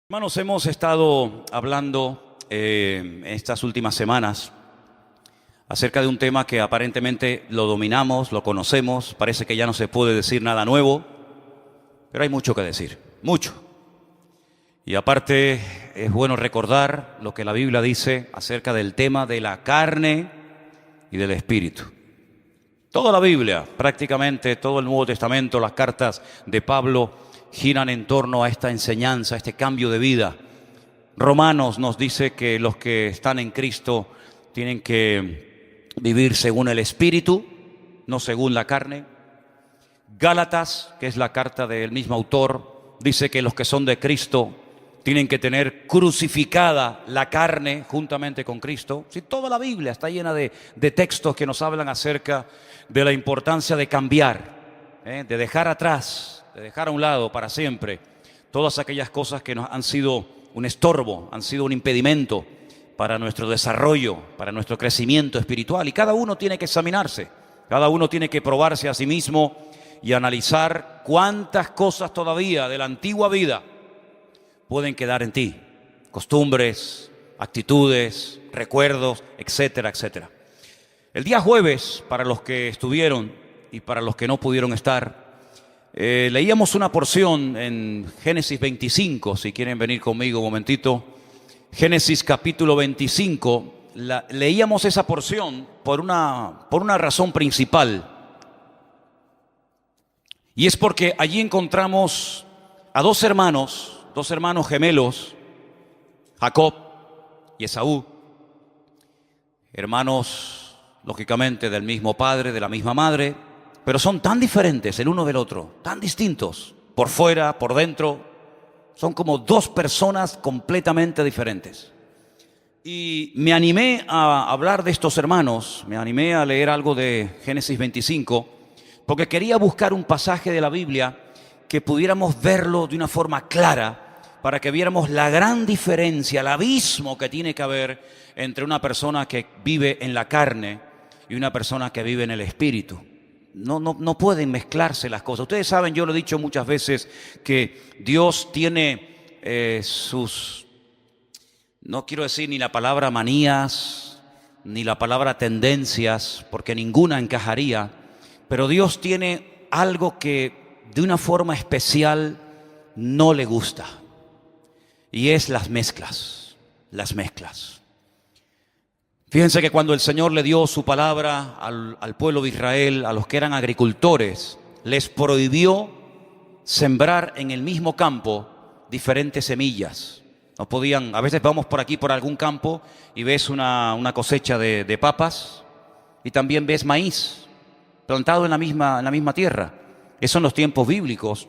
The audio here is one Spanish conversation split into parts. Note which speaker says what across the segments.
Speaker 1: Hermanos, hemos estado hablando estas últimas semanas acerca de un tema que aparentemente lo dominamos, lo conocemos, parece que ya no se puede decir nada nuevo, pero hay mucho que decir, mucho. Y aparte es bueno recordar lo que la Biblia dice acerca del tema de la carne y del espíritu. Toda la Biblia, prácticamente todo el Nuevo Testamento, las cartas de Pablo, giran en torno a esta enseñanza, a este cambio de vida. Romanos nos dice que los que están en Cristo tienen que vivir según el Espíritu, no según la carne. Gálatas, que es la carta del mismo autor, dice que los que son de Cristo tienen que tener crucificada la carne juntamente con Cristo. Sí, toda la Biblia está llena de textos que nos hablan acerca de la importancia de cambiar, de dejar atrás, de dejar a un lado para siempre todas aquellas cosas que nos han sido un estorbo, han sido un impedimento para nuestro desarrollo, para nuestro crecimiento espiritual. Y cada uno tiene que examinarse, cada uno tiene que probarse a sí mismo y analizar cuántas cosas todavía de la antigua vida pueden quedar en ti. Costumbres, actitudes, recuerdos, etcétera, etcétera. El día jueves, para los que estuvieron y para los que no pudieron estar, leíamos una porción en Génesis 25, si quieren venir conmigo un momentito. Génesis capítulo 25, leíamos esa porción por una razón principal. Y es porque allí encontramos a dos hermanos gemelos, Jacob y Esaú, hermanos lógicamente del mismo padre, de la misma madre, pero son tan diferentes el uno del otro, tan distintos, por fuera, por dentro, son como dos personas completamente diferentes. Y me animé a hablar de estos hermanos, me animé a leer algo de Génesis 25, porque quería buscar un pasaje de la Biblia que pudiéramos verlo de una forma clara, para que viéramos la gran diferencia, el abismo que tiene que haber entre una persona que vive en la carne y una persona que vive en el espíritu. No pueden mezclarse las cosas. Ustedes saben, yo lo he dicho muchas veces, que Dios tiene no quiero decir ni la palabra manías, ni la palabra tendencias, porque ninguna encajaría, pero Dios tiene algo que de una forma especial no le gusta, y es las mezclas. Fíjense que cuando el Señor le dio su palabra al pueblo de Israel, a los que eran agricultores, les prohibió sembrar en el mismo campo diferentes semillas. No podían, a veces vamos por aquí por algún campo y ves una cosecha de papas y también ves maíz plantado en la misma tierra. Eso en los tiempos bíblicos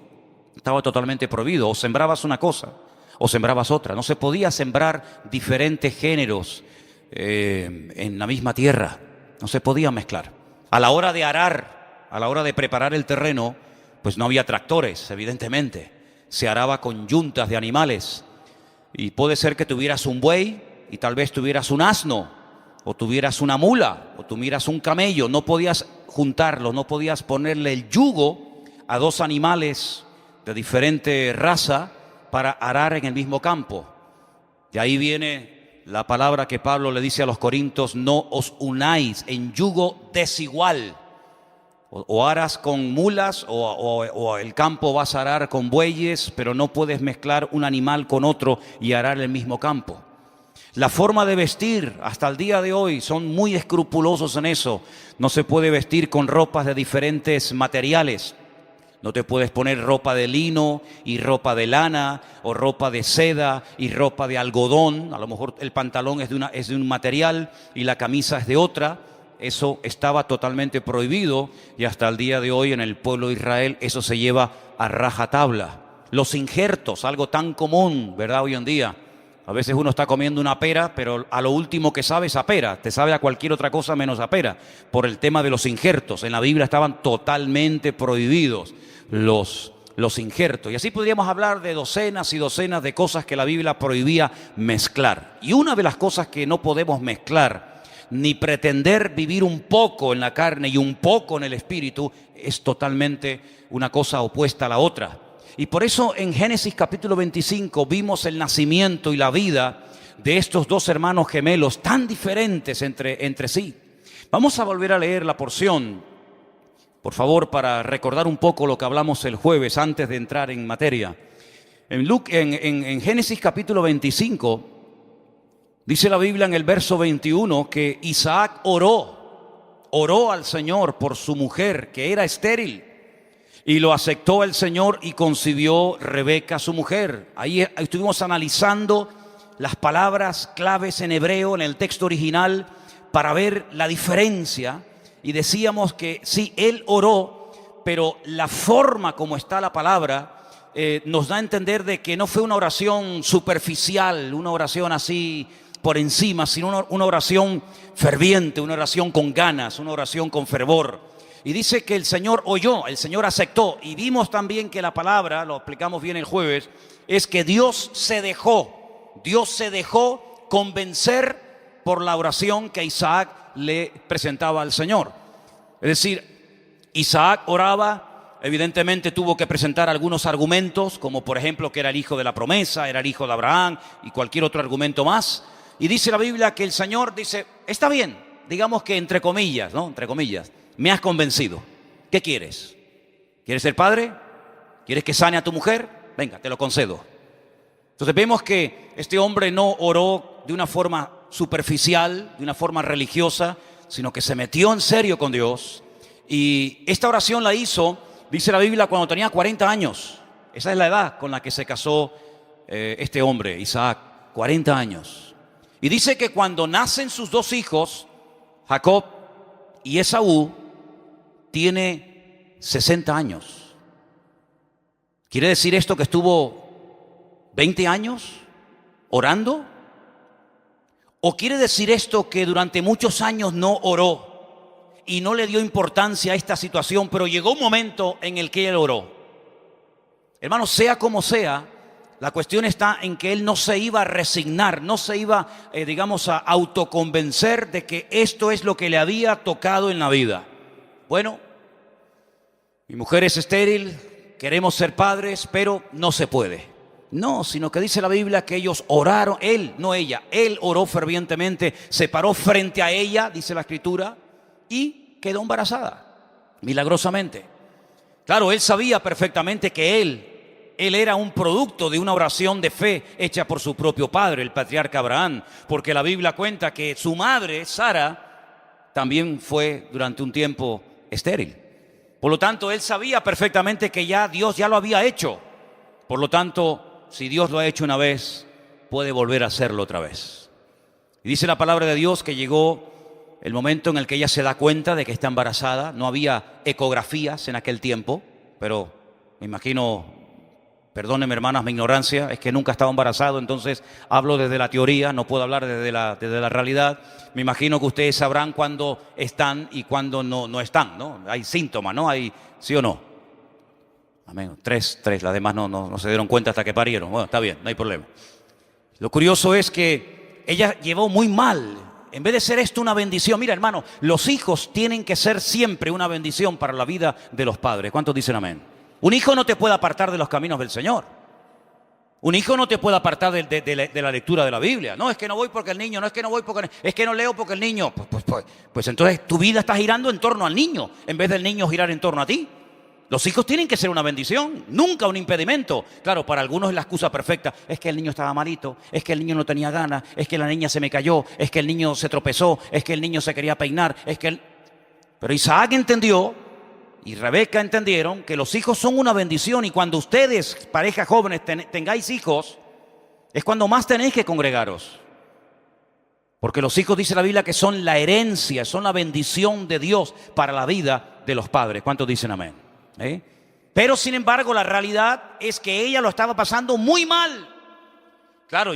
Speaker 1: estaba totalmente prohibido. O sembrabas una cosa o sembrabas otra. No se podía sembrar diferentes géneros en la misma tierra, no se podía mezclar. A la hora de arar, a la hora de preparar el terreno, pues no había tractores, evidentemente. Se araba con yuntas de animales. Y puede ser que tuvieras un buey y tal vez tuvieras un asno, o tuvieras una mula, o tuvieras un camello. No podías juntarlos, no podías ponerle el yugo a dos animales de diferente raza para arar en el mismo campo. De ahí viene la palabra que Pablo le dice a los corintios: no os unáis en yugo desigual. O aras con mulas o el campo vas a arar con bueyes, pero no puedes mezclar un animal con otro y arar el mismo campo. La forma de vestir hasta el día de hoy son muy escrupulosos en eso. No se puede vestir con ropas de diferentes materiales. No te puedes poner ropa de lino y ropa de lana, o ropa de seda y ropa de algodón. A lo mejor el pantalón es de un material y la camisa es de otra. Eso estaba totalmente prohibido, y hasta el día de hoy en el pueblo de Israel eso se lleva a rajatabla. Los injertos, algo tan común, ¿verdad? Hoy en día. A veces uno está comiendo una pera, pero a lo último que sabe es a pera. Te sabe a cualquier otra cosa menos a pera. Por el tema de los injertos. En la Biblia estaban totalmente prohibidos los injertos. Y así podríamos hablar de docenas y docenas de cosas que la Biblia prohibía mezclar. Y una de las cosas que no podemos mezclar, ni pretender vivir un poco en la carne y un poco en el espíritu, es totalmente una cosa opuesta a la otra. Y por eso en Génesis capítulo 25 vimos el nacimiento y la vida de estos dos hermanos gemelos tan diferentes entre sí. Vamos a volver a leer la porción, por favor, para recordar un poco lo que hablamos el jueves antes de entrar en materia. En Génesis capítulo 25, dice la Biblia en el verso 21 que Isaac oró al Señor por su mujer, que era estéril, y lo aceptó el Señor y concibió Rebeca, su mujer. Ahí estuvimos analizando las palabras claves en hebreo, en el texto original, para ver la diferencia. Y decíamos que sí, él oró, pero la forma como está la palabra nos da a entender de que no fue una oración superficial, una oración así por encima, sino una oración ferviente, una oración con ganas, una oración con fervor. Y dice que el Señor oyó, el Señor aceptó. Y vimos también que la palabra, lo explicamos bien el jueves, es que Dios se dejó convencer por la oración que Isaac le presentaba al Señor. Es decir, Isaac oraba, evidentemente tuvo que presentar algunos argumentos, como por ejemplo que era el hijo de la promesa, era el hijo de Abraham y cualquier otro argumento más. Y dice la Biblia que el Señor dice, está bien, digamos que entre comillas, ¿no? Entre comillas, me has convencido. ¿Qué quieres? ¿Quieres ser padre? ¿Quieres que sane a tu mujer? Venga, te lo concedo. Entonces vemos que este hombre no oró de una forma superficial, de una forma religiosa, sino que se metió en serio con Dios. Y esta oración la hizo, dice la Biblia, cuando tenía 40 años. Esa es la edad con la que se casó este hombre, Isaac, 40 años. Y dice que cuando nacen sus dos hijos, Jacob y Esaú, tiene 60 años. ¿Quiere decir esto que estuvo 20 años orando? ¿O quiere decir esto que durante muchos años no oró y no le dio importancia a esta situación, pero llegó un momento en el que él oró? Hermanos, sea como sea, la cuestión está en que él no se iba a resignar, no se iba, a autoconvencer de que esto es lo que le había tocado en la vida. Bueno, mi mujer es estéril, queremos ser padres, pero no se puede. No, sino que dice la Biblia que ellos oraron, él, no ella, él oró fervientemente, se paró frente a ella, dice la Escritura, y quedó embarazada, milagrosamente. Claro, él sabía perfectamente que él era un producto de una oración de fe hecha por su propio padre, el patriarca Abraham, porque la Biblia cuenta que su madre, Sara, también fue durante un tiempo estéril. Por lo tanto, él sabía perfectamente que ya Dios ya lo había hecho. Por lo tanto, si Dios lo ha hecho una vez, puede volver a hacerlo otra vez. Y dice la palabra de Dios que llegó el momento en el que ella se da cuenta de que está embarazada. No había ecografías en aquel tiempo, pero me imagino, perdónenme hermanas mi ignorancia, es que nunca estaba embarazado, entonces hablo desde la teoría, no puedo hablar desde la realidad. Me imagino que ustedes sabrán cuándo están y cuándo no están, ¿no? Hay síntomas, ¿no? Hay, ¿sí o no? Amén. Tres, las demás no se dieron cuenta hasta que parieron. Bueno, está bien, no hay problema. Lo curioso es que ella llevó muy mal. En vez de ser esto una bendición, mira hermano, los hijos tienen que ser siempre una bendición para la vida de los padres. ¿Cuántos dicen amén? Un hijo no te puede apartar de los caminos del Señor. Un hijo no te puede apartar de la lectura de la Biblia. No, es que no voy porque el niño, no es que no voy porque, es que no leo porque el niño. Pues entonces tu vida está girando en torno al niño, en vez del niño girar en torno a ti. Los hijos tienen que ser una bendición, nunca un impedimento. Claro, para algunos es la excusa perfecta. Es que el niño estaba malito, es que el niño no tenía ganas, es que la niña se me cayó, es que el niño se tropezó, es que el niño se quería peinar, Pero Isaac entendió y Rebeca entendieron que los hijos son una bendición, y cuando ustedes, parejas jóvenes, tengáis hijos, es cuando más tenéis que congregaros. Porque los hijos, dice la Biblia, que son la herencia, son la bendición de Dios para la vida de los padres. ¿Cuántos dicen amén? Pero sin embargo la realidad es que ella lo estaba pasando muy mal. Claro,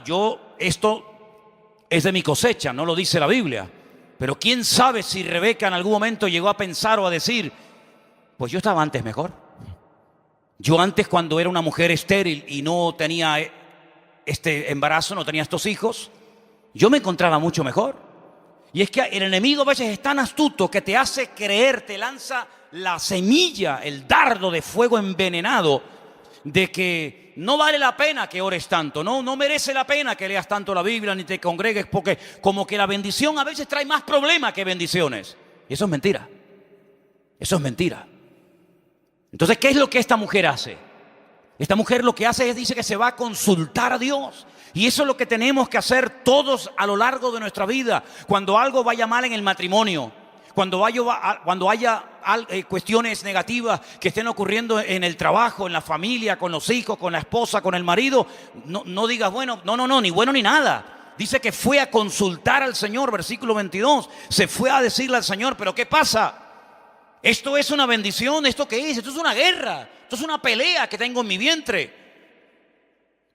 Speaker 1: esto es de mi cosecha, no lo dice la Biblia, pero quién sabe si Rebeca en algún momento llegó a pensar o a decir, pues yo estaba antes mejor. Yo antes, cuando era una mujer estéril y no tenía este embarazo, no tenía estos hijos, yo me encontraba mucho mejor. Y es que el enemigo a veces es tan astuto que te hace creer, te lanza la semilla, el dardo de fuego envenenado, de que no vale la pena que ores tanto, no merece la pena que leas tanto la Biblia ni te congregues, porque como que la bendición a veces trae más problemas que bendiciones. Y eso es mentira. Eso es mentira. Entonces, ¿qué es lo que esta mujer hace? Esta mujer lo que hace es, dice que se va a consultar a Dios. Y eso es lo que tenemos que hacer todos a lo largo de nuestra vida. Cuando algo vaya mal en el matrimonio, cuando haya cuestiones negativas que estén ocurriendo en el trabajo, en la familia, con los hijos, con la esposa, con el marido, no digas, bueno, no, ni bueno ni nada. Dice que fue a consultar al Señor, versículo 22. Se fue a decirle al Señor, pero ¿qué pasa? ¿Esto es una bendición? ¿Esto qué es? Esto es una guerra. Esto es una pelea que tengo en mi vientre.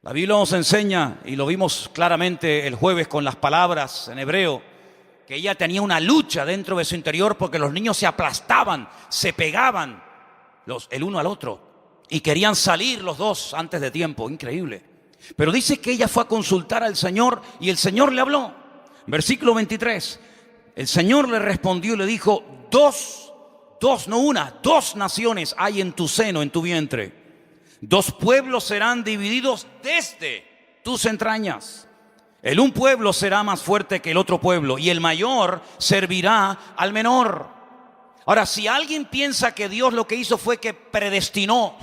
Speaker 1: La Biblia nos enseña, y lo vimos claramente el jueves con las palabras en hebreo, que ella tenía una lucha dentro de su interior porque los niños se aplastaban, se pegaban el uno al otro y querían salir los dos antes de tiempo. Increíble. Pero dice que ella fue a consultar al Señor y el Señor le habló. Versículo 23. El Señor le respondió y le dijo, dos, no una, dos naciones hay en tu seno, en tu vientre. Dos pueblos serán divididos desde tus entrañas. El un pueblo será más fuerte que el otro pueblo y el mayor servirá al menor. Ahora, si alguien piensa que Dios lo que hizo fue que predestinó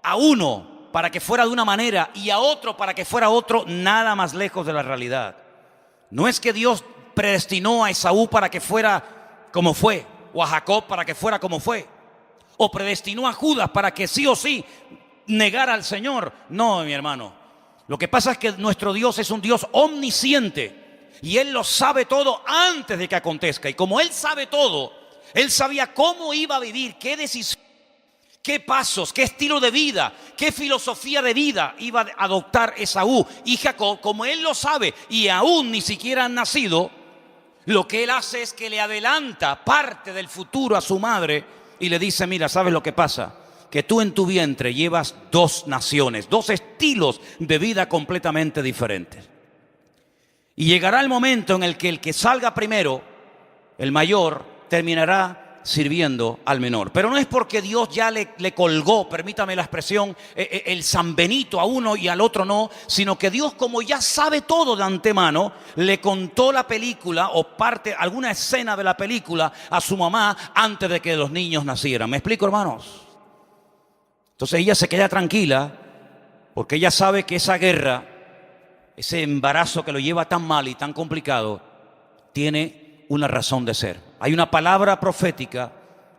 Speaker 1: a uno para que fuera de una manera y a otro para que fuera otro, nada más lejos de la realidad. No es que Dios predestinó a Esaú para que fuera como fue, o a Jacob para que fuera como fue, o predestinó a Judas para que sí o sí negara al Señor. No, mi hermano. Lo que pasa es que nuestro Dios es un Dios omnisciente y Él lo sabe todo antes de que acontezca. Y como Él sabe todo, Él sabía cómo iba a vivir, qué decisión, qué pasos, qué estilo de vida, qué filosofía de vida iba a adoptar Esaú y Jacob. Como Él lo sabe y aún ni siquiera han nacido, lo que Él hace es que le adelanta parte del futuro a su madre y le dice, mira, ¿sabes lo que pasa? Que tú en tu vientre llevas dos naciones, dos estilos de vida completamente diferentes. Y llegará el momento en el que salga primero, el mayor, terminará sirviendo al menor. Pero no es porque Dios ya le colgó, permítame la expresión, el San Benito a uno y al otro no, sino que Dios, como ya sabe todo de antemano, le contó la película o alguna escena de la película a su mamá antes de que los niños nacieran. ¿Me explico, hermanos? Entonces ella se queda tranquila porque ella sabe que esa guerra, ese embarazo que lo lleva tan mal y tan complicado, tiene una razón de ser. Hay una palabra profética,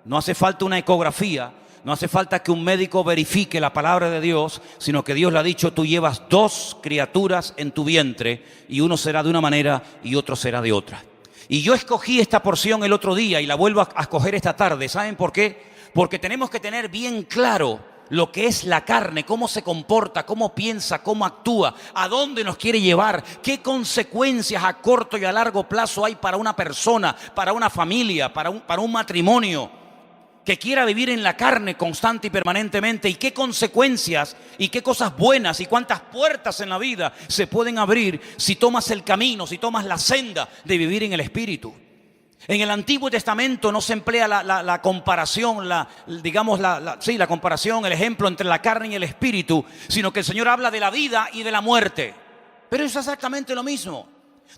Speaker 1: no hace falta una ecografía, no hace falta que un médico verifique la palabra de Dios, sino que Dios le ha dicho, tú llevas dos criaturas en tu vientre y uno será de una manera y otro será de otra. Y yo escogí esta porción el otro día y la vuelvo a escoger esta tarde. ¿Saben por qué? Porque tenemos que tener bien claro lo que es la carne, cómo se comporta, cómo piensa, cómo actúa, a dónde nos quiere llevar, qué consecuencias a corto y a largo plazo hay para una persona, para una familia, para un matrimonio que quiera vivir en la carne constante y permanentemente, y qué consecuencias y qué cosas buenas y cuántas puertas en la vida se pueden abrir si tomas el camino, si tomas la senda de vivir en el Espíritu. En el Antiguo Testamento no se emplea la comparación, la comparación, el ejemplo entre la carne y el espíritu, sino que el Señor habla de la vida y de la muerte. Pero es exactamente lo mismo.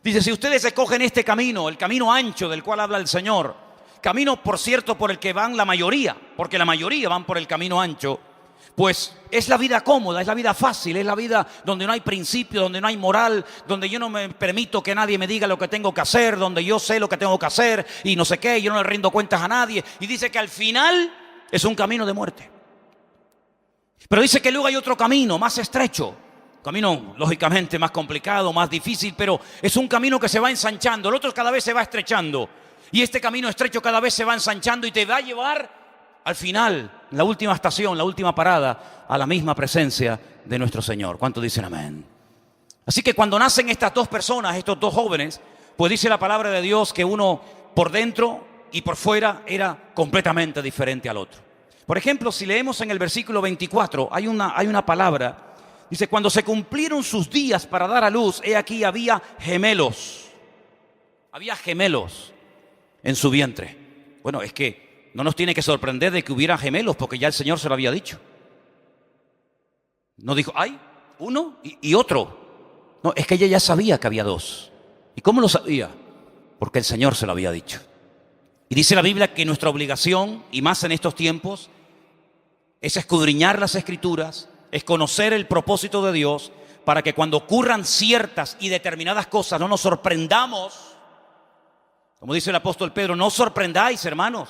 Speaker 1: Dice, si ustedes escogen este camino, el camino ancho del cual habla el Señor, camino, por cierto, por el que van la mayoría, porque la mayoría van por el camino ancho, pues es la vida cómoda, es la vida fácil, es la vida donde no hay principio, donde no hay moral, donde yo no me permito que nadie me diga lo que tengo que hacer, donde yo sé lo que tengo que hacer y no sé qué, yo no le rindo cuentas a nadie. Y dice que al final es un camino de muerte. Pero dice que luego hay otro camino más estrecho, camino lógicamente más complicado, más difícil, pero es un camino que se va ensanchando, el otro cada vez se va estrechando. Y este camino estrecho cada vez se va ensanchando y te va a llevar al final, la última estación, la última parada, a la misma presencia de nuestro Señor. ¿Cuántos dicen amén? Así que cuando nacen estas dos personas, estos dos jóvenes, pues dice la palabra de Dios que uno por dentro y por fuera era completamente diferente al otro. Por ejemplo, si leemos en el versículo 24, hay una palabra, dice, cuando se cumplieron sus días para dar a luz, he aquí había gemelos. Había gemelos en su vientre. Bueno, es que no nos tiene que sorprender de que hubiera gemelos, porque ya el Señor se lo había dicho. No dijo, hay uno y otro. No, es que ella ya sabía que había dos. ¿Y cómo lo sabía? Porque el Señor se lo había dicho. Y dice la Biblia que nuestra obligación, y más en estos tiempos, es escudriñar las Escrituras, es conocer el propósito de Dios, para que cuando ocurran ciertas y determinadas cosas no nos sorprendamos. Como dice el apóstol Pedro, no os sorprendáis, hermanos,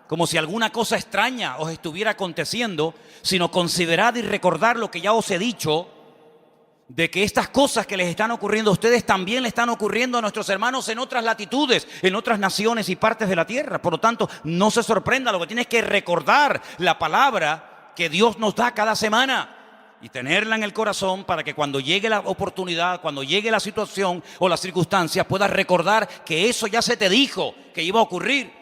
Speaker 1: como si alguna cosa extraña os estuviera aconteciendo, sino considerad y recordad lo que ya os he dicho, de que estas cosas que les están ocurriendo a ustedes también le están ocurriendo a nuestros hermanos en otras latitudes, en otras naciones y partes de la tierra. Por lo tanto, no se sorprenda, lo que tiene es que recordar la palabra que Dios nos da cada semana y tenerla en el corazón para que cuando llegue la oportunidad, cuando llegue la situación o las circunstancias, puedas recordar que eso ya se te dijo que iba a ocurrir.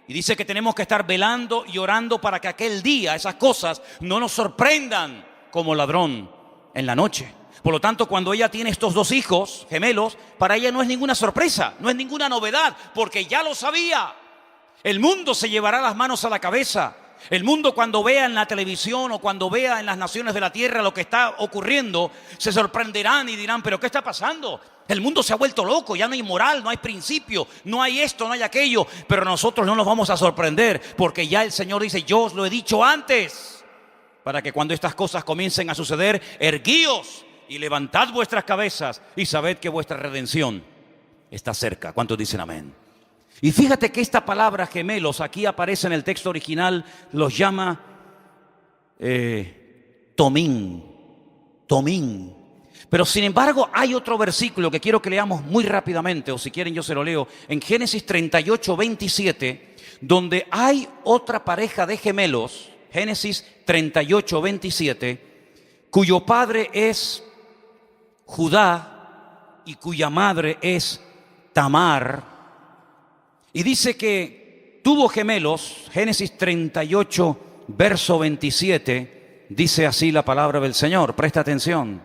Speaker 1: Y dice que tenemos que estar velando y orando para que aquel día esas cosas no nos sorprendan como ladrón en la noche. Por lo tanto, cuando ella tiene estos dos hijos gemelos, para ella no es ninguna sorpresa, no es ninguna novedad, porque ya lo sabía. El mundo se llevará las manos a la cabeza. El mundo, cuando vea en la televisión o cuando vea en las naciones de la tierra lo que está ocurriendo, se sorprenderán y dirán, ¿pero qué está pasando? El mundo se ha vuelto loco, ya no hay moral, no hay principio, no hay esto, no hay aquello. Pero nosotros no nos vamos a sorprender, porque ya el Señor dice, yo os lo he dicho antes, para que cuando estas cosas comiencen a suceder, erguíos y levantad vuestras cabezas y sabed que vuestra redención está cerca. ¿Cuántos dicen amén? Y fíjate que esta palabra gemelos aquí aparece en el texto original, los llama tomín. Pero sin embargo hay otro versículo que quiero que leamos muy rápidamente, o si quieren yo se lo leo, en Génesis 38, 27, donde hay otra pareja de gemelos, Génesis 38, 27, cuyo padre es Judá y cuya madre es Tamar. Y dice que tuvo gemelos, Génesis 38, verso 27, dice así la palabra del Señor, presta atención.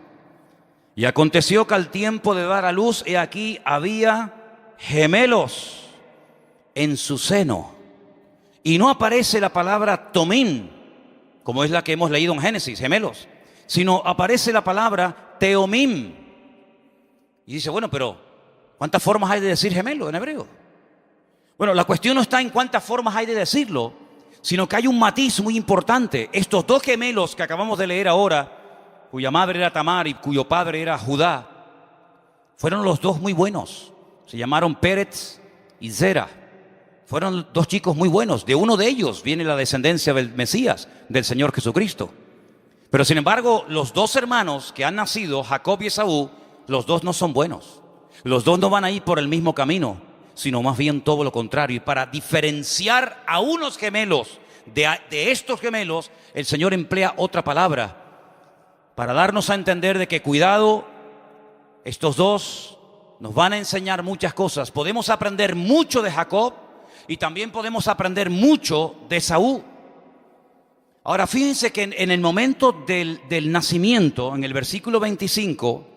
Speaker 1: Y aconteció que al tiempo de dar a luz, he aquí había gemelos en su seno. Y no aparece la palabra tomín, como es la que hemos leído en Génesis, gemelos, sino aparece la palabra teomim. Y dice, bueno, pero ¿cuántas formas hay de decir gemelo en hebreo? Bueno, la cuestión no está en cuántas formas hay de decirlo, sino que hay un matiz muy importante. Estos dos gemelos que acabamos de leer ahora, cuya madre era Tamar y cuyo padre era Judá, fueron los dos muy buenos. Se llamaron Pérez y Zera. Fueron dos chicos muy buenos. De uno de ellos viene la descendencia del Mesías, del Señor Jesucristo. Pero sin embargo, los dos hermanos que han nacido, Jacob y Esaú, los dos no son buenos. Los dos no van a ir por el mismo camino, sino más bien todo lo contrario. Y para diferenciar a unos gemelos de estos gemelos, el Señor emplea otra palabra para darnos a entender de que cuidado, estos dos nos van a enseñar muchas cosas. Podemos aprender mucho de Jacob y también podemos aprender mucho de Esaú. Ahora fíjense que en el momento del nacimiento, en el versículo 25,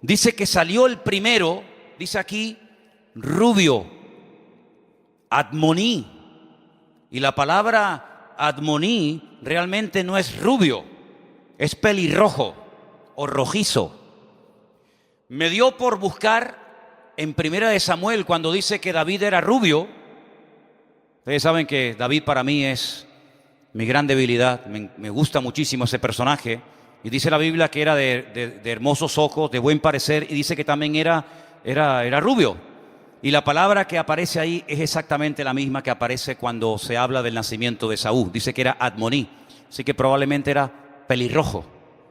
Speaker 1: dice que salió el primero, dice aquí, rubio, Admoní. Y la palabra Admoní realmente no es rubio, es pelirrojo o rojizo. Me dio por buscar en Primera de Samuel cuando dice que David era rubio. Ustedes saben que David para mí es mi gran debilidad, me gusta muchísimo ese personaje. Y dice la Biblia que era de hermosos ojos, de buen parecer, y dice que también era rubio. Y la palabra que aparece ahí es exactamente la misma que aparece cuando se habla del nacimiento de Esaú. Dice que era Admoní, así que probablemente era pelirrojo,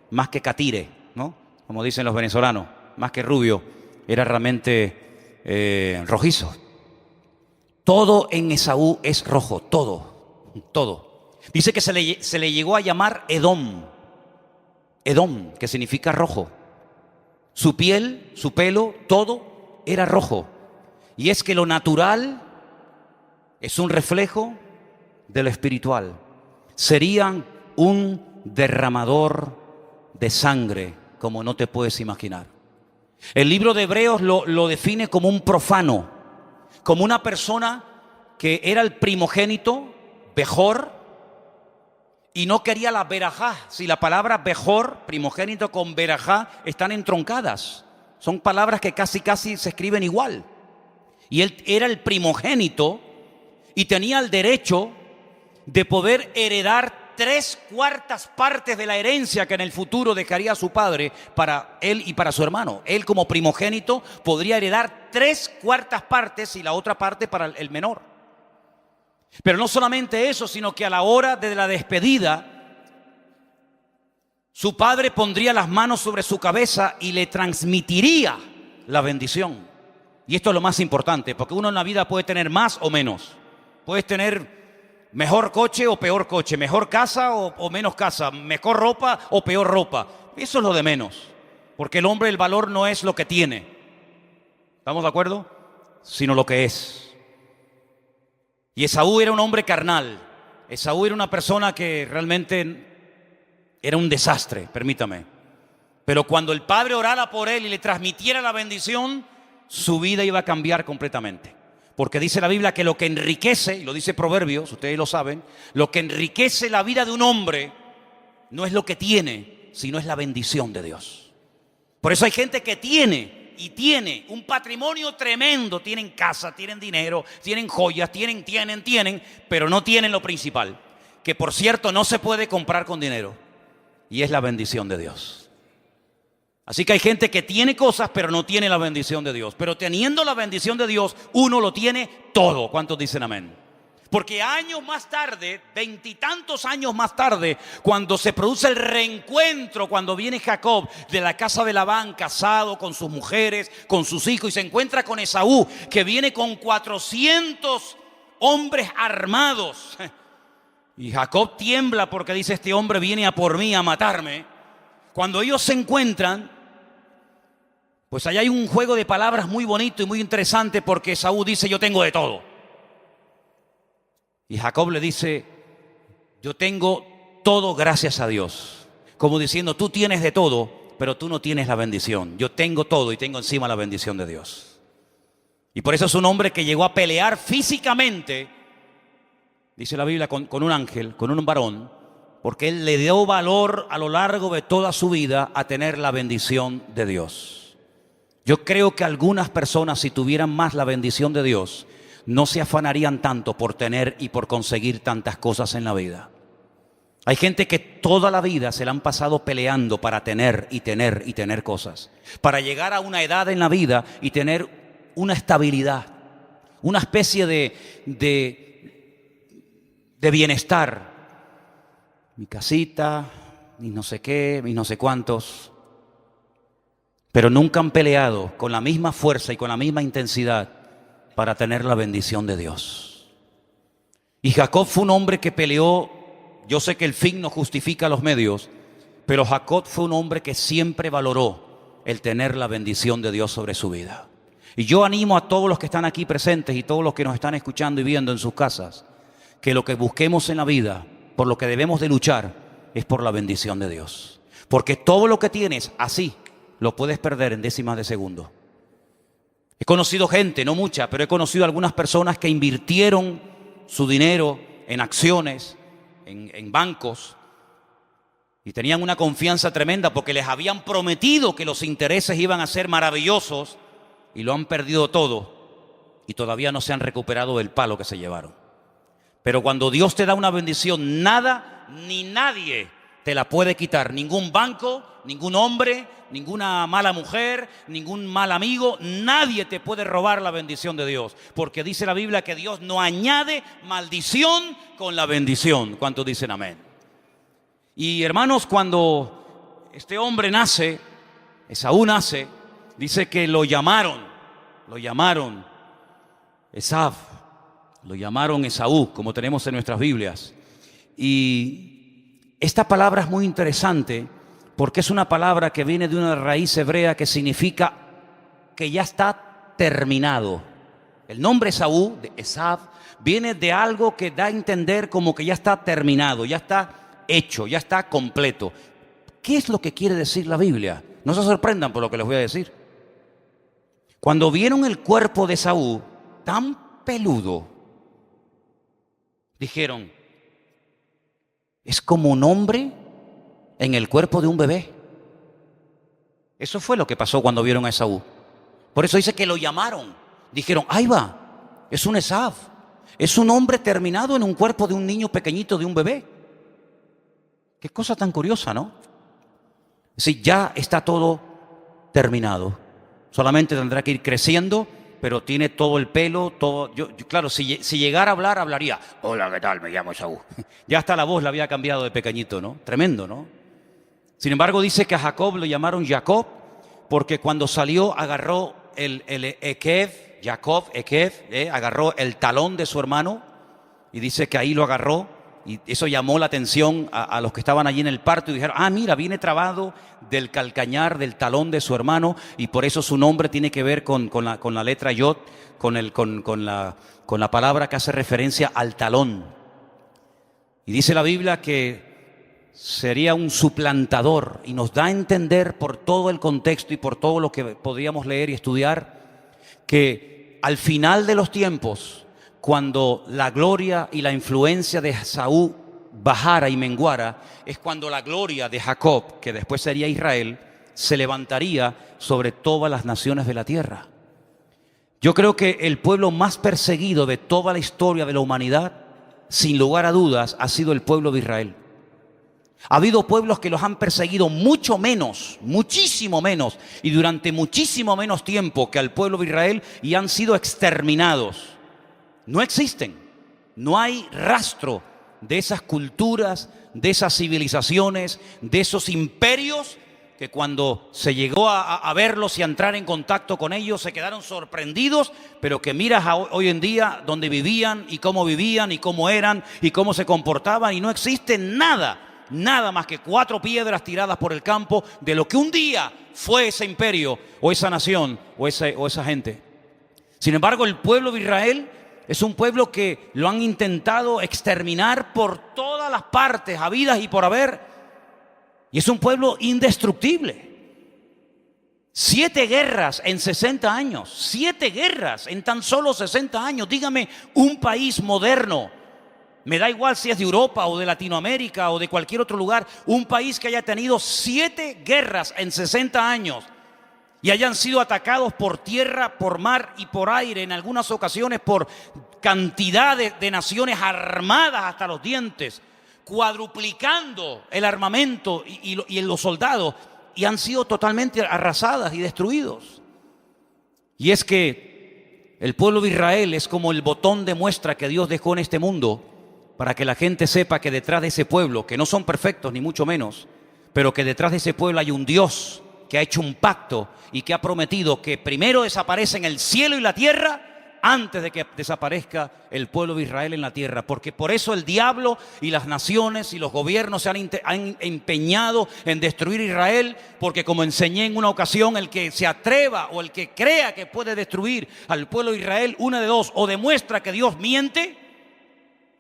Speaker 1: más que catire, ¿no? Como dicen los venezolanos, más que rubio, era realmente rojizo. Todo en Esaú es rojo, todo. Dice que se le llegó a llamar Edom, que significa rojo. Su piel, su pelo, todo era rojo. Y es que lo natural es un reflejo de lo espiritual. Serían un derramador de sangre, como no te puedes imaginar. El libro de Hebreos lo define como un profano, como una persona que era el primogénito, Bejor, y no quería la berajá. Si la palabra bejor, primogénito, con berajá están entroncadas. Son palabras que casi se escriben igual. Y él era el primogénito y tenía el derecho de poder heredar 3/4 partes de la herencia que en el futuro dejaría a su padre para él y para su hermano. Él, como primogénito, podría heredar 3/4 partes y la otra parte para el menor. Pero no solamente eso, sino que a la hora de la despedida, su padre pondría las manos sobre su cabeza y le transmitiría la bendición. Y esto es lo más importante, porque uno en la vida puede tener más o menos. Puedes tener mejor coche o peor coche, mejor casa o menos casa, mejor ropa o peor ropa. Eso es lo de menos, porque el hombre, el valor no es lo que tiene, ¿estamos de acuerdo? Sino lo que es. Y Esaú era un hombre carnal. Esaú era una persona que realmente era un desastre, permítame. Pero cuando el padre orara por él y le transmitiera la bendición, su vida iba a cambiar completamente. Porque dice la Biblia que lo que enriquece, y lo dice Proverbios, ustedes lo saben, lo que enriquece la vida de un hombre no es lo que tiene, sino es la bendición de Dios. Por eso hay gente que tiene un patrimonio tremendo, tienen casa, tienen dinero, tienen joyas, tienen, pero no tienen lo principal, que por cierto no se puede comprar con dinero, y es la bendición de Dios. Así que hay gente que tiene cosas pero no tiene la bendición de Dios. Pero teniendo la bendición de Dios, uno lo tiene todo. ¿Cuántos dicen amén? Porque años más tarde, 20 y tantos años más tarde, cuando se produce el reencuentro, cuando viene Jacob de la casa de Labán, casado con sus mujeres, con sus hijos, y se encuentra con Esaú, que viene con 400 hombres armados. Y Jacob tiembla porque dice: este hombre viene a por mí, a matarme. Cuando ellos se encuentran, pues allá hay un juego de palabras muy bonito y muy interesante, porque Esaú dice: yo tengo de todo. Y Jacob le dice: yo tengo todo gracias a Dios. Como diciendo: tú tienes de todo, pero tú no tienes la bendición. Yo tengo todo y tengo encima la bendición de Dios. Y por eso es un hombre que llegó a pelear físicamente, dice la Biblia, con un ángel, con un varón, porque él le dio valor a lo largo de toda su vida a tener la bendición de Dios. Yo creo que algunas personas, si tuvieran más la bendición de Dios, no se afanarían tanto por tener y por conseguir tantas cosas en la vida. Hay gente que toda la vida se la han pasado peleando para tener y tener cosas, para llegar a una edad en la vida y tener una estabilidad, una especie de bienestar. Mi casita, mis no sé qué, mis no sé cuántos. Pero nunca han peleado con la misma fuerza y con la misma intensidad para tener la bendición de Dios. Y Jacob fue un hombre que peleó. Yo sé que el fin no justifica los medios, pero Jacob fue un hombre que siempre valoró el tener la bendición de Dios sobre su vida. Y yo animo a todos los que están aquí presentes y todos los que nos están escuchando y viendo en sus casas, que lo que busquemos en la vida, por lo que debemos de luchar, es por la bendición de Dios. Porque todo lo que tienes así lo puedes perder en décimas de segundo. He conocido gente, no mucha, pero he conocido algunas personas que invirtieron su dinero en acciones, en bancos, y tenían una confianza tremenda porque les habían prometido que los intereses iban a ser maravillosos, y lo han perdido todo y todavía no se han recuperado del palo que se llevaron. Pero cuando Dios te da una bendición, nada ni nadie te la puede quitar. Ningún banco, ningún hombre, ninguna mala mujer, ningún mal amigo. Nadie te puede robar la bendición de Dios. Porque dice la Biblia que Dios no añade maldición con la bendición. ¿Cuántos dicen amén? Y hermanos, cuando este hombre nace, Esaú nace, dice que lo llamaron Esaú. Lo llamaron Esaú, como tenemos en nuestras Biblias. Y esta palabra es muy interesante porque es una palabra que viene de una raíz hebrea que significa que ya está terminado. El nombre Esaú, de Esaú, viene de algo que da a entender como que ya está terminado, ya está hecho, ya está completo. ¿Qué es lo que quiere decir la Biblia? No se sorprendan por lo que les voy a decir. Cuando vieron el cuerpo de Esaú tan peludo, dijeron: Es como un hombre en el cuerpo de un bebé. Eso fue lo que pasó cuando vieron a Esaú. Por eso dice que lo llamaron. Dijeron, ahí va, es un Esaú. Es un hombre terminado en un cuerpo de un niño pequeñito, de un bebé. Qué cosa tan curiosa, ¿no? Es decir, ya está todo terminado. Solamente tendrá que ir creciendo, pero tiene todo el pelo, todo. Claro, si llegara a hablar, hablaría. Hola, ¿qué tal? Me llamo Esaú. Ya hasta la voz la había cambiado de pequeñito, ¿no? Tremendo, ¿no? Sin embargo, dice que a Jacob lo llamaron Jacob, porque cuando salió agarró el Ekev, Jacob, Ekev, agarró el talón de su hermano, y dice que ahí lo agarró, y eso llamó la atención a los que estaban allí en el parto, y dijeron, mira, viene trabado del calcañar del talón de su hermano, y por eso su nombre tiene que ver con la letra Yod, con la palabra que hace referencia al talón. Y dice la Biblia que sería un suplantador, y nos da a entender por todo el contexto y por todo lo que podríamos leer y estudiar, que al final de los tiempos, cuando la gloria y la influencia de Esaú bajara y menguara, es cuando la gloria de Jacob, que después sería Israel, se levantaría sobre todas las naciones de la tierra. Yo creo que el pueblo más perseguido de toda la historia de la humanidad, sin lugar a dudas, ha sido el pueblo de Israel. Ha habido pueblos que los han perseguido mucho menos, muchísimo menos, y durante muchísimo menos tiempo que al pueblo de Israel, y han sido exterminados. No existen, no hay rastro de esas culturas, de esas civilizaciones, de esos imperios que cuando se llegó a verlos y a entrar en contacto con ellos se quedaron sorprendidos, pero que miras hoy en día donde vivían y cómo eran y cómo se comportaban, y no existe nada más que 4 piedras tiradas por el campo de lo que un día fue ese imperio o esa nación o esa gente. Sin embargo, el pueblo de Israel es un pueblo que lo han intentado exterminar por todas las partes habidas y por haber, y es un pueblo indestructible. 7 guerras en 60 años, 7 guerras en tan solo 60 años. Dígame un país moderno, me da igual si es de Europa o de Latinoamérica o de cualquier otro lugar, un país que haya tenido 7 guerras en 60 años y hayan sido atacados por tierra, por mar y por aire, en algunas ocasiones por cantidad de naciones armadas hasta los dientes, cuadruplicando el armamento y los soldados, y han sido totalmente arrasadas y destruidos. Y es que el pueblo de Israel es como el botón de muestra que Dios dejó en este mundo, para que la gente sepa que detrás de ese pueblo, que no son perfectos ni mucho menos, pero que detrás de ese pueblo hay un Dios que ha hecho un pacto y que ha prometido que primero desaparecen el cielo y la tierra antes de que desaparezca el pueblo de Israel en la tierra. Porque por eso el diablo y las naciones y los gobiernos se han empeñado en destruir Israel, porque como enseñé en una ocasión, el que se atreva o el que crea que puede destruir al pueblo de Israel, una de dos: o demuestra que Dios miente,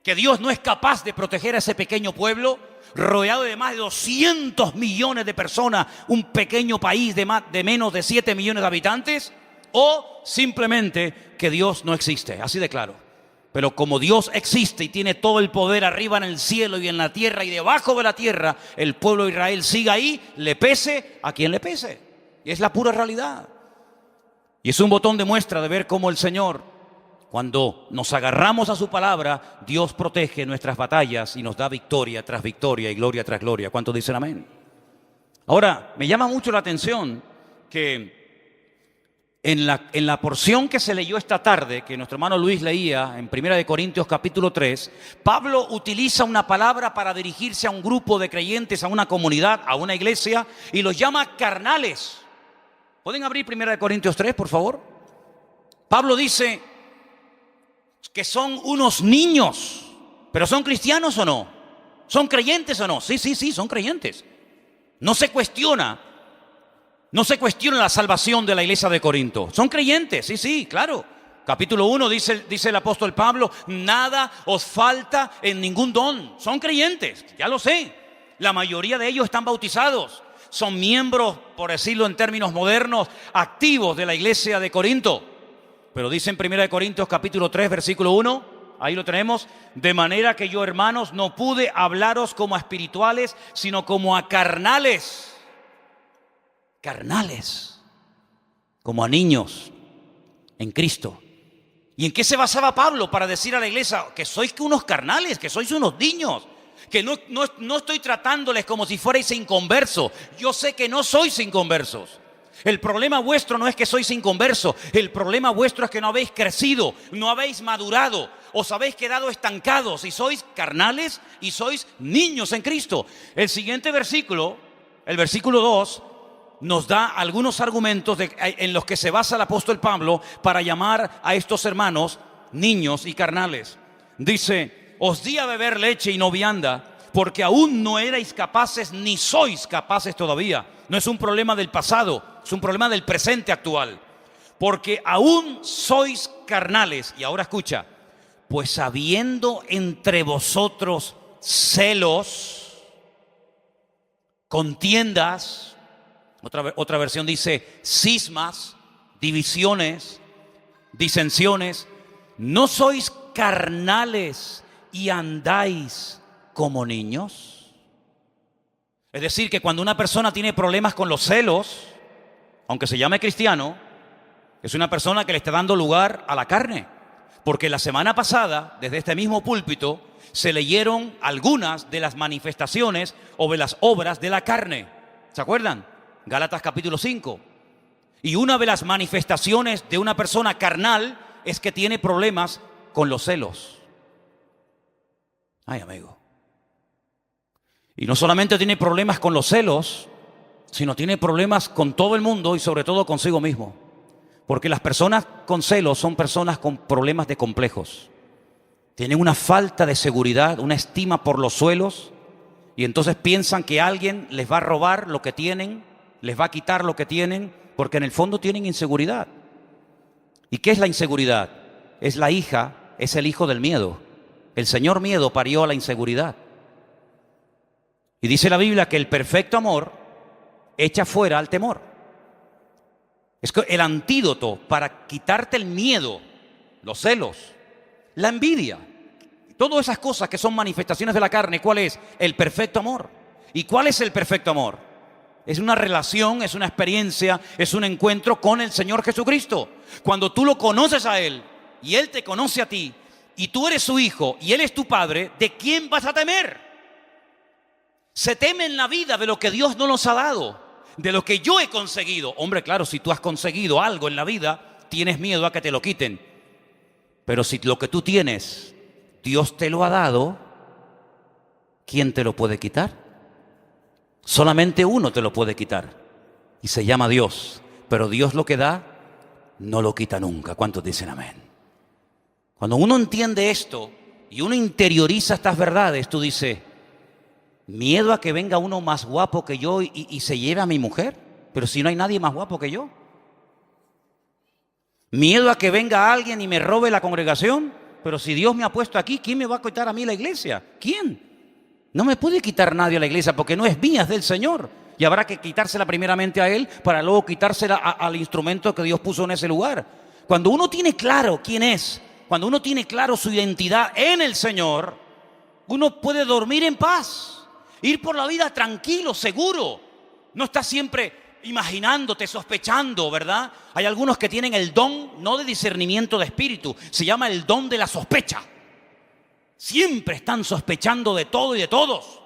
Speaker 1: que Dios no es capaz de proteger a ese pequeño pueblo, rodeado de más de 200 millones de personas, un pequeño país de menos de 7 millones de habitantes, o simplemente que Dios no existe, así de claro. Pero como Dios existe y tiene todo el poder arriba en el cielo y en la tierra y debajo de la tierra, el pueblo de Israel sigue ahí, le pese a quien le pese. Y es la pura realidad. Y es un botón de muestra de ver cómo el Señor, cuando nos agarramos a su palabra, Dios protege nuestras batallas y nos da victoria tras victoria y gloria tras gloria. ¿Cuántos dicen amén? Ahora, me llama mucho la atención que en la porción que se leyó esta tarde, que nuestro hermano Luis leía en 1 Corintios capítulo 3, Pablo utiliza una palabra para dirigirse a un grupo de creyentes, a una comunidad, a una iglesia, y los llama carnales. ¿Pueden abrir 1 Corintios 3, por favor? Pablo dice que son unos niños, pero ¿son cristianos o no? ¿Son creyentes o no? Sí, son creyentes. No se cuestiona la salvación de la iglesia de Corinto. Son creyentes, sí, claro. Capítulo 1 dice el apóstol Pablo: nada os falta en ningún don. Son creyentes, ya lo sé. La mayoría de ellos están bautizados. Son miembros, por decirlo en términos modernos, activos de la iglesia de Corinto. Pero dice en 1 Corintios capítulo 3, versículo 1, Ahí lo tenemos. De manera que yo, hermanos, no pude hablaros como a espirituales, sino como a carnales. Carnales. Como a niños en Cristo. ¿Y en qué se basaba Pablo para decir a la iglesia que sois unos carnales, que sois unos niños? Que no estoy tratándoles como si fuerais inconversos. Yo sé que no sois inconversos. El problema vuestro no es que sois inconversos. El problema vuestro es que no habéis crecido, no habéis madurado, os habéis quedado estancados y sois carnales y sois niños en Cristo. El siguiente versículo, el versículo 2, nos da algunos argumentos en los que se basa el apóstol Pablo para llamar a estos hermanos niños y carnales. Dice: os di a beber leche y no vianda, porque aún no erais capaces ni sois capaces todavía. No es un problema del pasado, es un problema del presente actual. Porque aún sois carnales. Y ahora escucha: pues habiendo entre vosotros celos, contiendas, otra versión dice cismas, divisiones, disensiones, ¿no sois carnales y andáis como niños? Es decir, que cuando una persona tiene problemas con los celos, aunque se llame cristiano, es una persona que le está dando lugar a la carne. Porque la semana pasada, desde este mismo púlpito, se leyeron algunas de las manifestaciones o de las obras de la carne. ¿Se acuerdan? Gálatas capítulo 5. Y una de las manifestaciones de una persona carnal es que tiene problemas con los celos. Ay, amigo. Y no solamente tiene problemas con los celos, sino tiene problemas con todo el mundo y sobre todo consigo mismo. Porque las personas con celos son personas con problemas de complejos. Tienen una falta de seguridad, una estima por los suelos, y entonces piensan que alguien les va a robar lo que tienen, les va a quitar lo que tienen, porque en el fondo tienen inseguridad. ¿Y qué es la inseguridad? Es el hijo del miedo. El señor miedo parió a la inseguridad. Y dice la Biblia que el perfecto amor echa fuera al temor. Es el antídoto para quitarte el miedo, los celos, la envidia, todas esas cosas que son manifestaciones de la carne. ¿Cuál es? El perfecto amor. ¿Y cuál es el perfecto amor? Es una relación, es una experiencia, es un encuentro con el Señor Jesucristo. Cuando tú lo conoces a Él y Él te conoce a ti y tú eres su hijo y Él es tu padre, ¿de quién vas a temer? Se teme en la vida de lo que Dios no nos ha dado, de lo que yo he conseguido. Hombre, claro, si tú has conseguido algo en la vida, tienes miedo a que te lo quiten. Pero si lo que tú tienes, Dios te lo ha dado, ¿quién te lo puede quitar? Solamente uno te lo puede quitar y se llama Dios. Pero Dios lo que da, no lo quita nunca. ¿Cuántos dicen amén? Cuando uno entiende esto y uno interioriza estas verdades, tú dices: miedo a que venga uno más guapo que yo y se lleve a mi mujer. Pero si no hay nadie más guapo que yo. Miedo a que venga alguien y me robe la congregación. Pero si Dios me ha puesto aquí, ¿quién me va a quitar a mí la iglesia? ¿Quién? No me puede quitar nadie a la iglesia porque no es mía, es del Señor. Y habrá que quitársela primeramente a Él para luego quitársela al instrumento que Dios puso en ese lugar. Cuando uno tiene claro quién es, cuando uno tiene claro su identidad en el Señor, uno puede dormir en paz, ir por la vida tranquilo, seguro. No está siempre imaginándote, sospechando, ¿verdad? Hay algunos que tienen el don, no de discernimiento de espíritu, se llama el don de la sospecha. Siempre están sospechando de todo y de todos.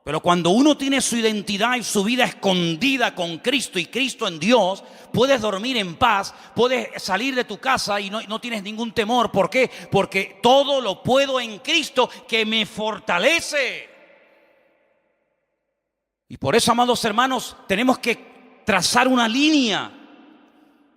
Speaker 1: Pero cuando uno tiene su identidad y su vida escondida con Cristo y Cristo en Dios, puedes dormir en paz, puedes salir de tu casa y no tienes ningún temor. ¿Por qué? Porque todo lo puedo en Cristo que me fortalece. Y por eso, amados hermanos, tenemos que trazar una línea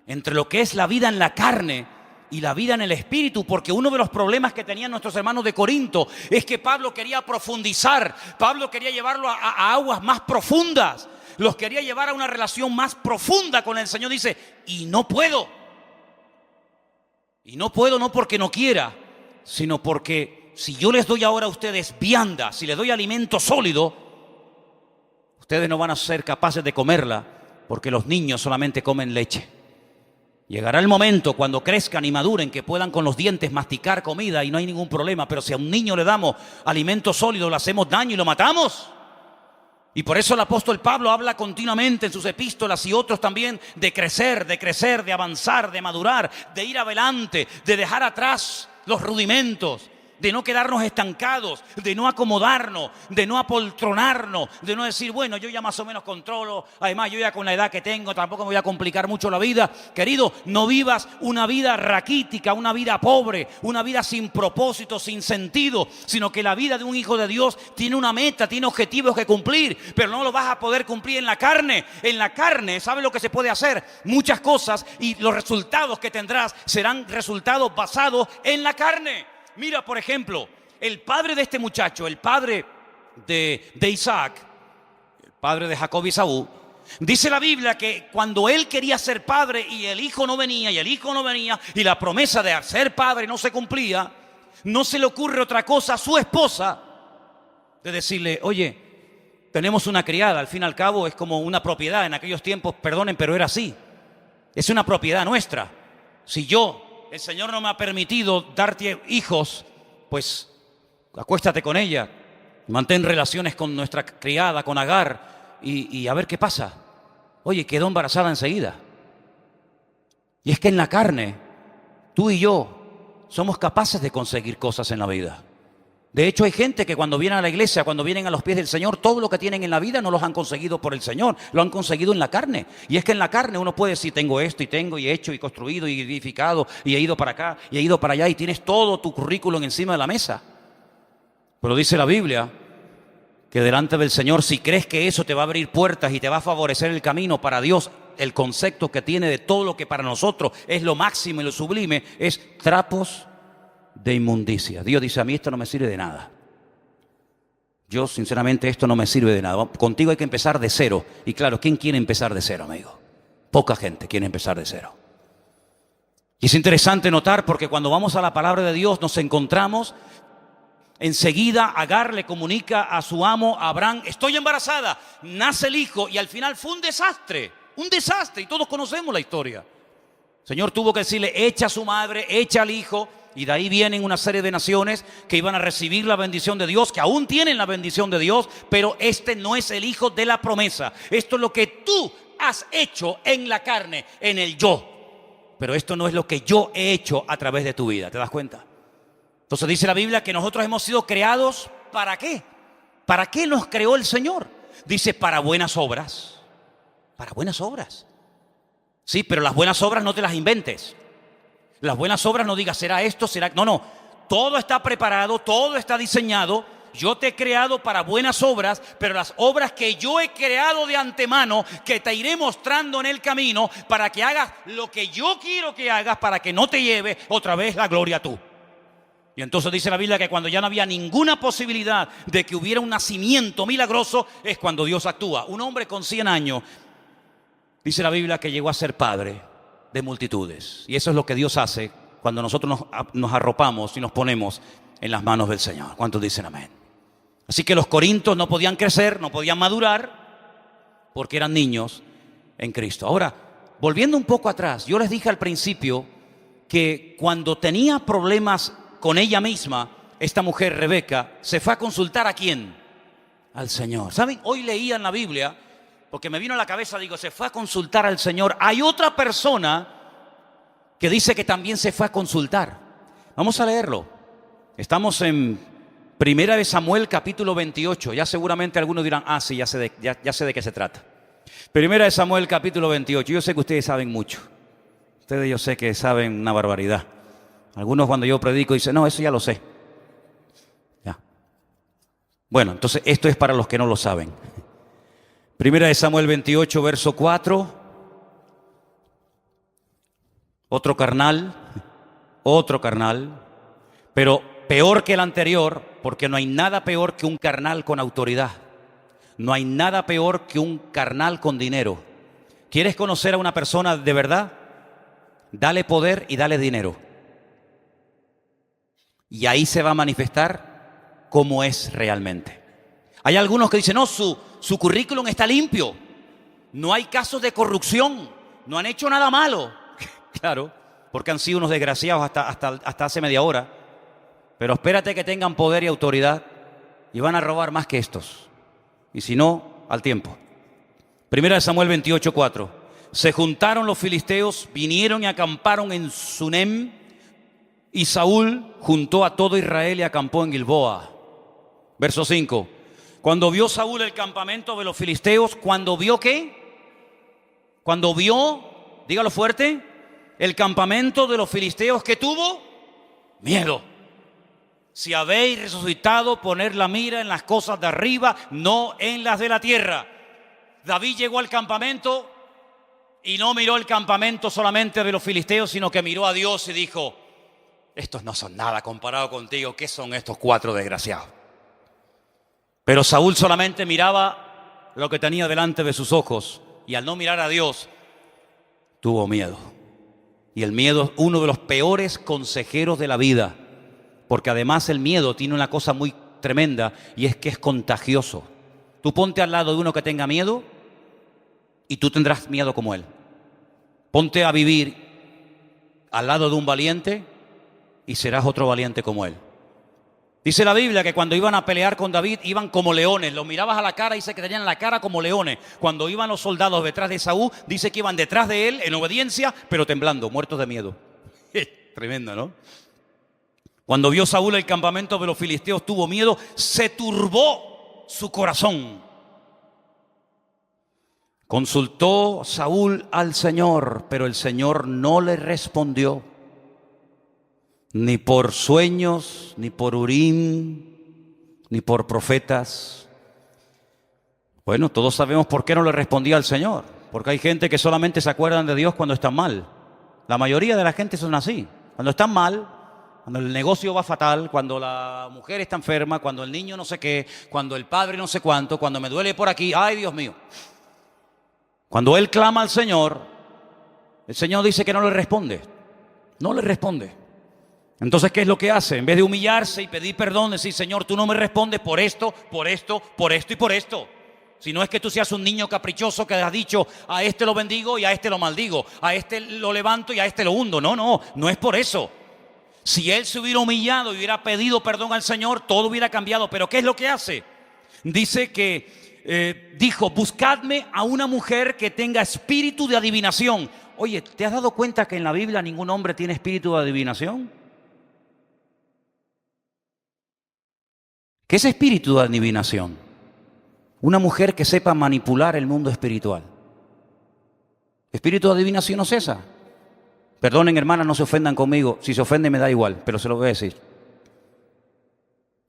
Speaker 1: entre lo que es la vida en la carne y la vida en el espíritu, porque uno de los problemas que tenían nuestros hermanos de Corinto es que Pablo quería profundizar, Pablo quería llevarlo a aguas más profundas, los quería llevar a una relación más profunda con el Señor. Dice: y no puedo no porque no quiera, sino porque si yo les doy ahora a ustedes vianda, si les doy alimento sólido, ustedes no van a ser capaces de comerla, porque los niños solamente comen leche. Llegará el momento cuando crezcan y maduren que puedan con los dientes masticar comida y no hay ningún problema. Pero si a un niño le damos alimento sólido, le hacemos daño y lo matamos. Y por eso el apóstol Pablo habla continuamente en sus epístolas y otros también de crecer, de avanzar, de madurar, de ir adelante, de dejar atrás los rudimentos, de no quedarnos estancados, de no acomodarnos, de no apoltronarnos, de no decir, bueno, yo ya más o menos controlo, además yo ya con la edad que tengo tampoco me voy a complicar mucho la vida. Querido, no vivas una vida raquítica, una vida pobre, una vida sin propósito, sin sentido, sino que la vida de un hijo de Dios tiene una meta, tiene objetivos que cumplir, pero no lo vas a poder cumplir en la carne. En la carne, ¿sabes lo que se puede hacer? Muchas cosas, y los resultados que tendrás serán resultados basados en la carne. Mira, por ejemplo, el padre de este muchacho, el padre de Isaac, el padre de Jacob y Esaú, dice la Biblia que cuando él quería ser padre y el hijo no venía, y la promesa de ser padre no se cumplía, no se le ocurre otra cosa a su esposa de decirle, oye, tenemos una criada, al fin y al cabo es como una propiedad. En aquellos tiempos, perdonen, pero era así. Es una propiedad nuestra. Si el Señor no me ha permitido darte hijos, pues acuéstate con ella, mantén relaciones con nuestra criada, con Agar, y a ver qué pasa. Oye, quedó embarazada enseguida. Y es que en la carne, tú y yo somos capaces de conseguir cosas en la vida. De hecho, hay gente que cuando vienen a la iglesia, cuando vienen a los pies del Señor, todo lo que tienen en la vida no los han conseguido por el Señor, lo han conseguido en la carne. Y es que en la carne uno puede decir, tengo esto y tengo y he hecho y construido y edificado y he ido para acá y he ido para allá y tienes todo tu currículum encima de la mesa. Pero dice la Biblia que delante del Señor, si crees que eso te va a abrir puertas y te va a favorecer el camino para Dios, el concepto que tiene de todo lo que para nosotros es lo máximo y lo sublime es trapos de inmundicia. Dios dice, a mí esto no me sirve de nada. Yo sinceramente esto no me sirve de nada. Contigo hay que empezar de cero. Y claro, ¿quién quiere empezar de cero, amigo? Poca gente quiere empezar de cero. Y es interesante notar porque cuando vamos a la palabra de Dios nos encontramos, enseguida Agar le comunica a su amo Abraham, estoy embarazada, nace el hijo y al final fue un desastre y todos conocemos la historia. El Señor tuvo que decirle, echa a su madre, echa al hijo. Y de ahí vienen una serie de naciones que iban a recibir la bendición de Dios, que aún tienen la bendición de Dios, pero este no es el hijo de la promesa. Esto es lo que tú has hecho en la carne, en el yo. Pero esto no es lo que yo he hecho a través de tu vida, ¿te das cuenta? Entonces dice la Biblia que nosotros hemos sido creados, ¿para qué? ¿Para qué nos creó el Señor? Dice, para buenas obras. Para buenas obras. Sí, pero las buenas obras no te las inventes. Las buenas obras no digas, será esto, será... No. Todo está preparado, todo está diseñado. Yo te he creado para buenas obras, pero las obras que yo he creado de antemano, que te iré mostrando en el camino para que hagas lo que yo quiero que hagas, para que no te lleve otra vez la gloria tú. Y entonces dice la Biblia que cuando ya no había ninguna posibilidad de que hubiera un nacimiento milagroso, es cuando Dios actúa. Un hombre con 100 años, dice la Biblia que llegó a ser padre de multitudes. Y eso es lo que Dios hace cuando nosotros nos arropamos y nos ponemos en las manos del Señor. ¿Cuántos dicen amén? Así que los corintios no podían crecer, no podían madurar, porque eran niños en Cristo. Ahora, volviendo un poco atrás, yo les dije al principio que cuando tenía problemas con ella misma, esta mujer, Rebeca, se fue a consultar ¿a quién? Al Señor. ¿Saben? Hoy leía en la Biblia, porque me vino a la cabeza, digo, se fue a consultar al Señor. Hay otra persona que dice que también se fue a consultar. Vamos a leerlo. Estamos en Primera de Samuel, capítulo 28. Ya seguramente algunos dirán, sí, ya sé de qué se trata. Primera de Samuel, capítulo 28. Yo sé que ustedes saben mucho. Ustedes yo sé que saben una barbaridad. Algunos cuando yo predico dicen, no, eso ya lo sé. Ya. Bueno, entonces esto es para los que no lo saben. Primera de Samuel 28, verso 4. Otro carnal, pero peor que el anterior, porque no hay nada peor que un carnal con autoridad. No hay nada peor que un carnal con dinero. ¿Quieres conocer a una persona de verdad? Dale poder y dale dinero. Y ahí se va a manifestar cómo es realmente. Hay algunos que dicen, no, su currículum está limpio. No hay casos de corrupción. No han hecho nada malo. Claro, porque han sido unos desgraciados hasta hace media hora. Pero espérate que tengan poder y autoridad y van a robar más que estos. Y si no, al tiempo. Primera de Samuel 28:4. Se juntaron los filisteos, vinieron y acamparon en Sunem, y Saúl juntó a todo Israel y acampó en Gilboa. Verso 5. Cuando vio Saúl el campamento de los filisteos, ¿cuando vio qué? Cuando vio, dígalo fuerte, el campamento de los filisteos, ¿qué tuvo? Miedo. Si habéis resucitado, poner la mira en las cosas de arriba, no en las de la tierra. David llegó al campamento y no miró el campamento solamente de los filisteos, sino que miró a Dios y dijo: estos no son nada comparado contigo. ¿Qué son estos 4 desgraciados? Pero Saúl solamente miraba lo que tenía delante de sus ojos, y al no mirar a Dios, tuvo miedo. Y el miedo es uno de los peores consejeros de la vida, porque además el miedo tiene una cosa muy tremenda, y es que es contagioso. Tú ponte al lado de uno que tenga miedo y tú tendrás miedo como él. Ponte a vivir al lado de un valiente y serás otro valiente como él. Dice la Biblia que cuando iban a pelear con David iban como leones. Los mirabas a la cara y dice que tenían la cara como leones. Cuando iban los soldados detrás de Saúl, dice que iban detrás de él en obediencia, pero temblando, muertos de miedo. Tremendo, ¿no? Cuando vio Saúl el campamento de los filisteos, tuvo miedo, se turbó su corazón. Consultó Saúl al Señor, pero el Señor no le respondió, ni por sueños, ni por Urim, ni por profetas. Bueno, todos sabemos por qué no le respondía al Señor, porque hay gente que solamente se acuerdan de Dios cuando están mal. La mayoría de la gente son así, cuando están mal, cuando el negocio va fatal, cuando la mujer está enferma, cuando el niño no sé qué, cuando el padre no sé cuánto, cuando me duele por aquí, ¡ay, Dios mío! Cuando él clama al Señor, el Señor dice que no le responde. No le responde. Entonces, ¿qué es lo que hace? En vez de humillarse y pedir perdón, decir: Señor, tú no me respondes por esto, por esto, por esto y por esto. Si no es que tú seas un niño caprichoso que has dicho: a este lo bendigo y a este lo maldigo, a este lo levanto y a este lo hundo. No, no, no es por eso. Si él se hubiera humillado y hubiera pedido perdón al Señor, todo hubiera cambiado. Pero ¿qué es lo que hace? Dice que dijo: buscadme a una mujer que tenga espíritu de adivinación. Oye, ¿te has dado cuenta que en la Biblia ningún hombre tiene espíritu de adivinación? ¿Qué es espíritu de adivinación? Una mujer que sepa manipular el mundo espiritual. Espíritu de adivinación no es esa. Perdonen, hermanas, no se ofendan conmigo. Si se ofenden me da igual, pero se lo voy a decir.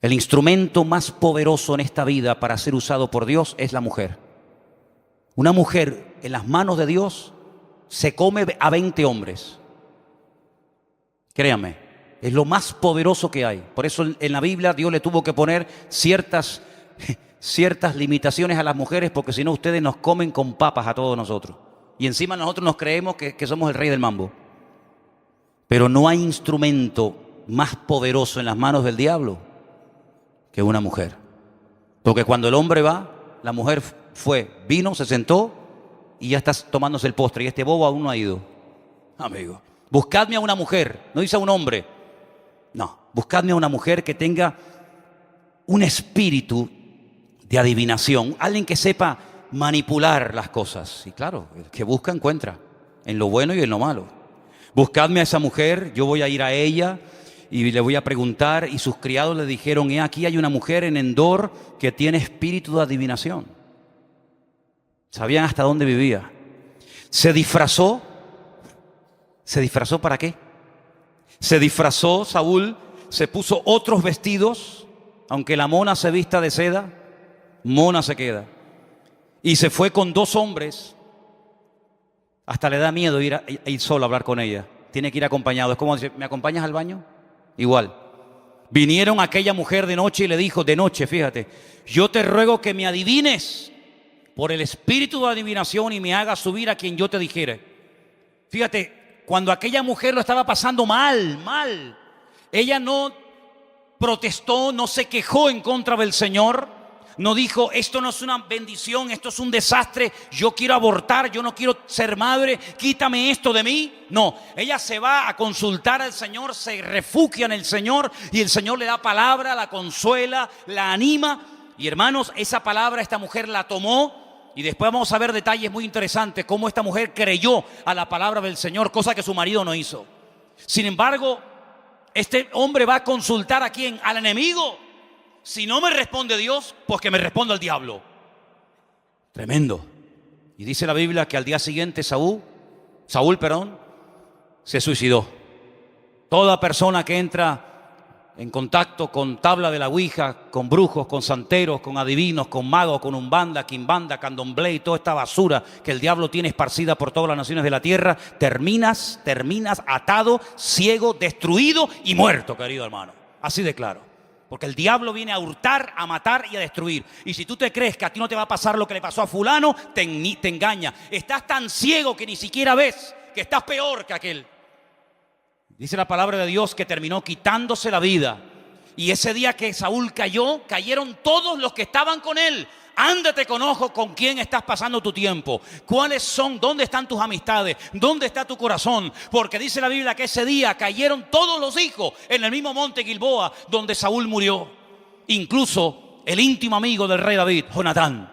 Speaker 1: El instrumento más poderoso en esta vida para ser usado por Dios es la mujer. Una mujer en las manos de Dios se come a 20 hombres. Créanme, es lo más poderoso que hay. Por eso en la Biblia Dios le tuvo que poner ciertas limitaciones a las mujeres, porque si no ustedes nos comen con papas a todos nosotros. Y encima nosotros nos creemos que somos el rey del mambo. Pero no hay instrumento más poderoso en las manos del diablo que una mujer. Porque cuando el hombre va, la mujer vino, se sentó y ya está tomándose el postre. Y este bobo aún no ha ido. Amigo, buscadme a una mujer, no dice a un hombre. No, buscadme a una mujer que tenga un espíritu de adivinación. Alguien que sepa manipular las cosas. Y claro, el que busca encuentra, en lo bueno y en lo malo. Buscadme a esa mujer, yo voy a ir a ella y le voy a preguntar. Y sus criados le dijeron: aquí hay una mujer en Endor que tiene espíritu de adivinación. Sabían hasta dónde vivía. Se disfrazó. ¿Se disfrazó para qué? Se disfrazó Saúl, se puso otros vestidos. Aunque la mona se vista de seda, mona se queda. Y se fue con 2 hombres. Hasta le da miedo ir solo a hablar con ella. Tiene que ir acompañado. Es como decir: ¿me acompañas al baño? Igual. Vinieron a aquella mujer de noche y le dijo, de noche, fíjate: yo te ruego que me adivines por el espíritu de adivinación y me hagas subir a quien yo te dijere. Fíjate, cuando aquella mujer lo estaba pasando mal, ella no protestó, no se quejó en contra del Señor, No dijo, esto no es una bendición, esto es un desastre, yo quiero abortar, yo no quiero ser madre, quítame esto de mí. No, ella se va a consultar al Señor, se refugia en el Señor y el Señor le da palabra, la consuela, la anima. Y hermanos, esa palabra esta mujer la tomó y después vamos a ver detalles muy interesantes, cómo esta mujer creyó a la palabra del Señor, cosa que su marido no hizo. Sin embargo, este hombre va a consultar a quién, al enemigo. Si no me responde Dios, pues que me responda el diablo. Tremendo. Y dice la Biblia que al día siguiente Saúl, se suicidó. Toda persona que entra en contacto con tabla de la ouija, con brujos, con santeros, con adivinos, con magos, con umbanda, quimbanda, candomblé y toda esta basura que el diablo tiene esparcida por todas las naciones de la tierra, terminas atado, ciego, destruido y muerto, querido hermano. Así de claro. Porque el diablo viene a hurtar, a matar y a destruir. Y si tú te crees que a ti no te va a pasar lo que le pasó a fulano, te engaña. Estás tan ciego que ni siquiera ves que estás peor que aquel. Dice la palabra de Dios que terminó quitándose la vida. Y ese día que Saúl cayó, cayeron todos los que estaban con él. Ándate con ojo con quién estás pasando tu tiempo. ¿Cuáles son? ¿Dónde están tus amistades? ¿Dónde está tu corazón? Porque dice la Biblia que ese día cayeron todos los hijos en el mismo monte Gilboa donde Saúl murió. Incluso el íntimo amigo del rey David, Jonatán.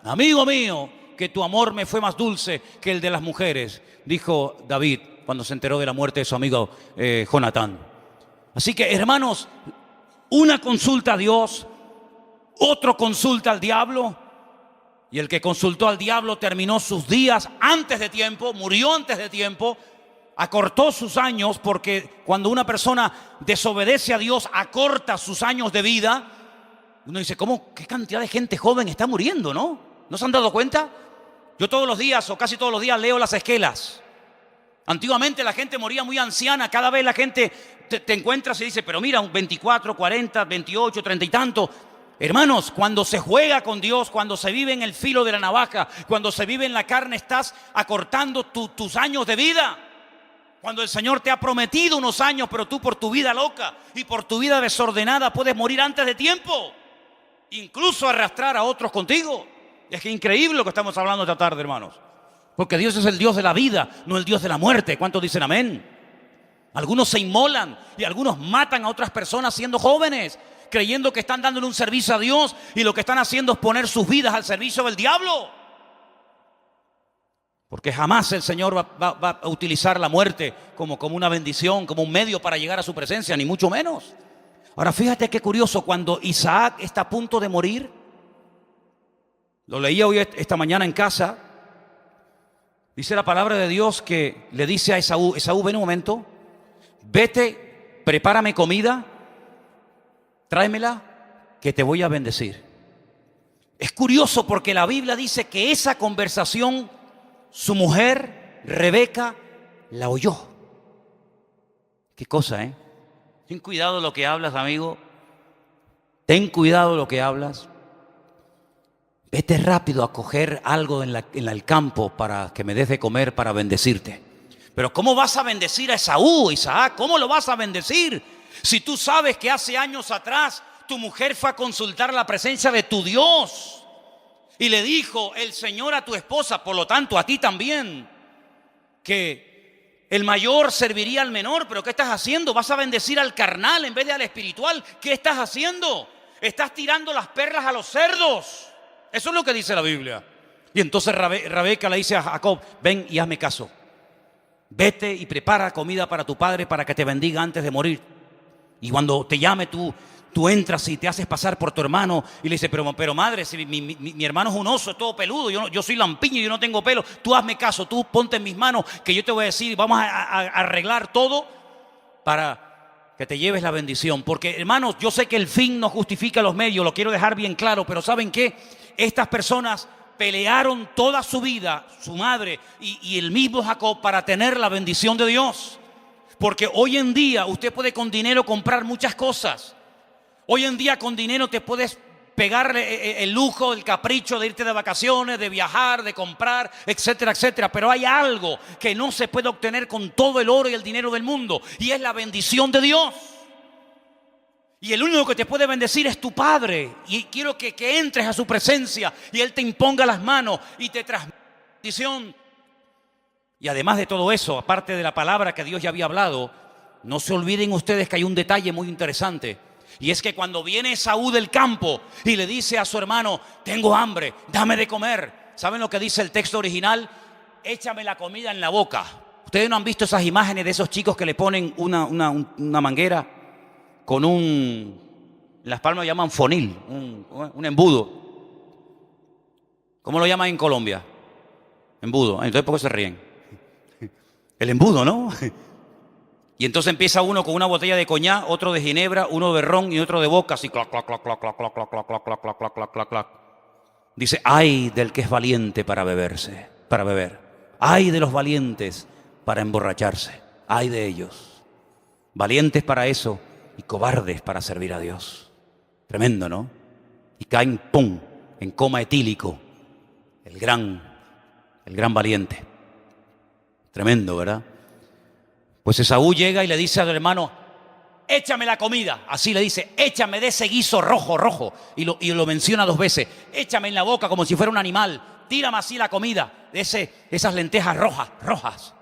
Speaker 1: Amigo mío, que tu amor me fue más dulce que el de las mujeres, dijo David cuando se enteró de la muerte de su amigo Jonatán. Así que, hermanos, una consulta a Dios, otro consulta al diablo, y el que consultó al diablo terminó sus días antes de tiempo, murió antes de tiempo, acortó sus años, porque cuando una persona desobedece a Dios, acorta sus años de vida. Uno dice, ¿cómo? ¿Qué cantidad de gente joven está muriendo, no? ¿No se han dado cuenta? Yo todos los días, o casi todos los días, leo las esquelas. Antiguamente la gente moría muy anciana, cada vez la gente te encuentras y dice, pero mira, un 24, 40, 28, 30 y tanto. Hermanos, cuando se juega con Dios, cuando se vive en el filo de la navaja, cuando se vive en la carne, estás acortando tus años de vida. Cuando el Señor te ha prometido unos años, pero tú por tu vida loca y por tu vida desordenada puedes morir antes de tiempo, incluso arrastrar a otros contigo. Es que increíble lo que estamos hablando esta tarde, hermanos. Porque Dios es el Dios de la vida, no el Dios de la muerte. ¿Cuántos dicen amén? Algunos se inmolan y algunos matan a otras personas siendo jóvenes, creyendo que están dándole un servicio a Dios, y lo que están haciendo es poner sus vidas al servicio del diablo. Porque jamás el Señor va a utilizar la muerte como una bendición, como un medio para llegar a su presencia, ni mucho menos. Ahora fíjate qué curioso, cuando Isaac está a punto de morir, lo leía hoy esta mañana en casa, dice la palabra de Dios que le dice a Esaú, ven un momento, vete, prepárame comida, tráemela, que te voy a bendecir. Es curioso porque la Biblia dice que esa conversación su mujer, Rebeca, la oyó. Qué cosa, ¿eh? Ten cuidado lo que hablas, amigo. Ten cuidado lo que hablas. Vete rápido a coger algo en el campo para que me des de comer para bendecirte. Pero ¿cómo vas a bendecir a Esaú, Isaac? ¿Cómo lo vas a bendecir? Si tú sabes que hace años atrás tu mujer fue a consultar la presencia de tu Dios y le dijo el Señor a tu esposa, por lo tanto a ti también, que el mayor serviría al menor. Pero ¿qué estás haciendo? Vas a bendecir al carnal en vez de al espiritual. ¿Qué estás haciendo? Estás tirando las perlas a los cerdos. Eso es lo que dice la Biblia. Y entonces Rebeca le dice a Jacob, ven y hazme caso. Vete y prepara comida para tu padre para que te bendiga antes de morir. Y cuando te llame tú entras y te haces pasar por tu hermano y le dices, pero madre, si mi hermano es un oso, es todo peludo, yo soy lampiño, yo no tengo pelo, tú hazme caso, tú ponte en mis manos que yo te voy a decir, vamos a arreglar todo para que te lleves la bendición. Porque hermanos, yo sé que el fin no justifica los medios, lo quiero dejar bien claro, pero ¿saben qué? Estas personas pelearon toda su vida, su madre y el mismo Jacob, para tener la bendición de Dios. Porque hoy en día usted puede con dinero comprar muchas cosas. Hoy en día con dinero te puedes pegar el lujo, el capricho de irte de vacaciones, de viajar, de comprar, etcétera, etcétera. Pero hay algo que no se puede obtener con todo el oro y el dinero del mundo, y es la bendición de Dios. Y el único que te puede bendecir es tu Padre. Y quiero que entres a su presencia y Él te imponga las manos y te transmita bendición. Y además de todo eso, aparte de la palabra que Dios ya había hablado, no se olviden ustedes que hay un detalle muy interesante. Y es que cuando viene Esaú del campo y le dice a su hermano, tengo hambre, dame de comer. ¿Saben lo que dice el texto original? Échame la comida en la boca. ¿Ustedes no han visto esas imágenes de esos chicos que le ponen una manguera con en Las Palmas llaman fonil, un embudo? ¿Cómo lo llaman en Colombia? Embudo. Entonces, ¿por qué se ríen? El embudo, ¿no? Y entonces empieza uno con una botella de coñac, otro de ginebra, uno de ron y otro de vodka, así clac, clac, clac, clac, clac, clac, clac, clac, clac, clac, clac, clac, clac, clac. Dice, ay del que es valiente para beber. Ay de los valientes para emborracharse. Ay de ellos. Valientes para eso y cobardes para servir a Dios. Tremendo, ¿no? Y caen, ¡pum!, en coma etílico. El gran valiente. Tremendo, ¿verdad? Pues Esaú llega y le dice a su hermano, échame la comida. Así le dice, échame de ese guiso rojo. Y lo menciona 2 veces. Échame en la boca como si fuera un animal. Tírame así la comida de esas lentejas rojas.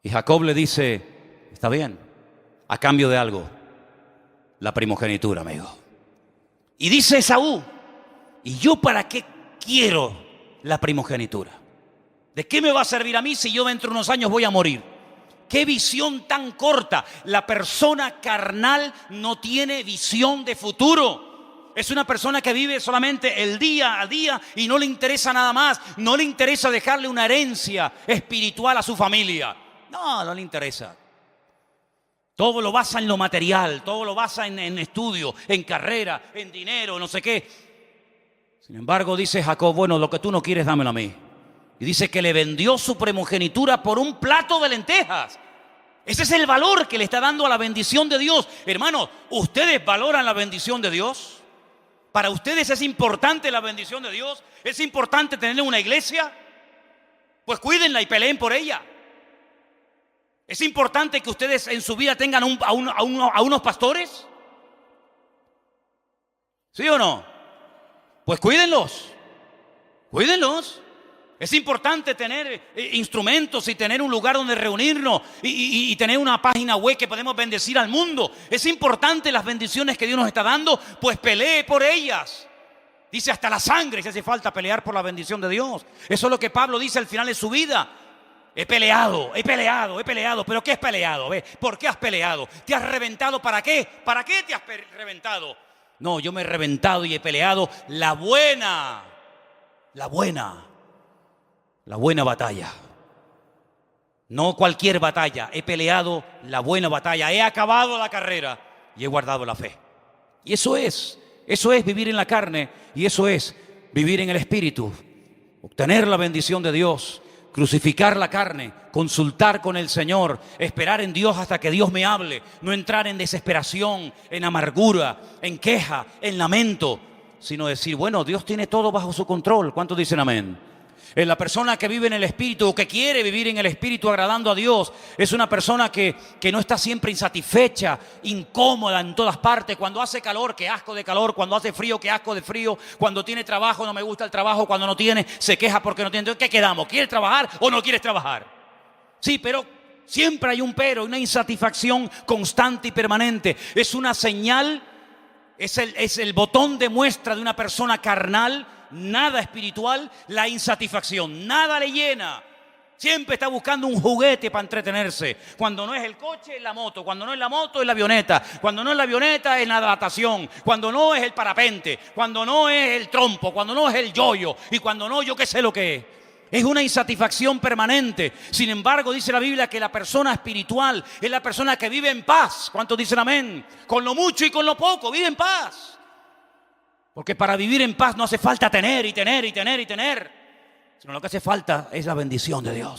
Speaker 1: Y Jacob le dice, está bien, a cambio de algo, la primogenitura, amigo. Y dice Esaú, ¿y yo para qué quiero la primogenitura? ¿De qué me va a servir a mí si yo dentro de unos años voy a morir? ¡Qué visión tan corta! La persona carnal no tiene visión de futuro. Es una persona que vive solamente el día a día y no le interesa nada más. No le interesa dejarle una herencia espiritual a su familia. No le interesa. Todo lo basa en lo material, todo lo basa en estudio, en carrera, en dinero, no sé qué. Sin embargo, dice Jacob, bueno, lo que tú no quieres, dámelo a mí. Y dice que le vendió su primogenitura por un plato de lentejas. Ese es el valor que le está dando a la bendición de Dios. Hermanos, ¿ustedes valoran la bendición de Dios? ¿Para ustedes es importante la bendición de Dios? ¿Es importante tener una iglesia? Pues cuídenla y peleen por ella. ¿Es importante que ustedes en su vida tengan a unos pastores? ¿Sí o no? Pues cuídenlos. Es importante tener instrumentos y tener un lugar donde reunirnos y tener una página web que podemos bendecir al mundo. Es importante las bendiciones que Dios nos está dando, pues pelee por ellas. Dice hasta la sangre si hace falta pelear por la bendición de Dios. Eso es lo que Pablo dice al final de su vida. He peleado. ¿Pero qué has peleado? ¿Por qué has peleado? ¿Te has reventado para qué? ¿Para qué te has reventado? No, yo me he reventado y he peleado la buena batalla. No cualquier batalla. He peleado la buena batalla. He acabado la carrera y he guardado la fe. Y eso es vivir en la carne y eso es vivir en el Espíritu. Obtener la bendición de Dios, crucificar la carne, consultar con el Señor, esperar en Dios hasta que Dios me hable, no entrar en desesperación, en amargura, en queja, en lamento, sino decir, bueno, Dios tiene todo bajo su control. ¿Cuántos dicen amén? La persona que vive en el Espíritu o que quiere vivir en el Espíritu agradando a Dios es una persona que no está siempre insatisfecha, incómoda en todas partes. Cuando hace calor, qué asco de calor. Cuando hace frío, qué asco de frío. Cuando tiene trabajo, no me gusta el trabajo. Cuando no tiene, se queja porque no tiene. Entonces, ¿qué quedamos? ¿Quieres trabajar o no quieres trabajar? Sí, pero siempre hay un pero, una insatisfacción constante y permanente. Es una señal, es el botón de muestra de una persona carnal. Nada espiritual, la insatisfacción, nada le llena. Siempre está buscando un juguete para entretenerse. Cuando no es el coche, es la moto. Cuando no es la moto, es la avioneta. Cuando no es la avioneta, es la natación. Cuando no es el parapente. Cuando no es el trompo. Cuando no es el yoyo. Y cuando no, yo qué sé lo que es. Es una insatisfacción permanente. Sin embargo, dice la Biblia que la persona espiritual es la persona que vive en paz. ¿Cuántos dicen amén? Con lo mucho y con lo poco, vive en paz. Porque para vivir en paz no hace falta tener, sino lo que hace falta es la bendición de Dios.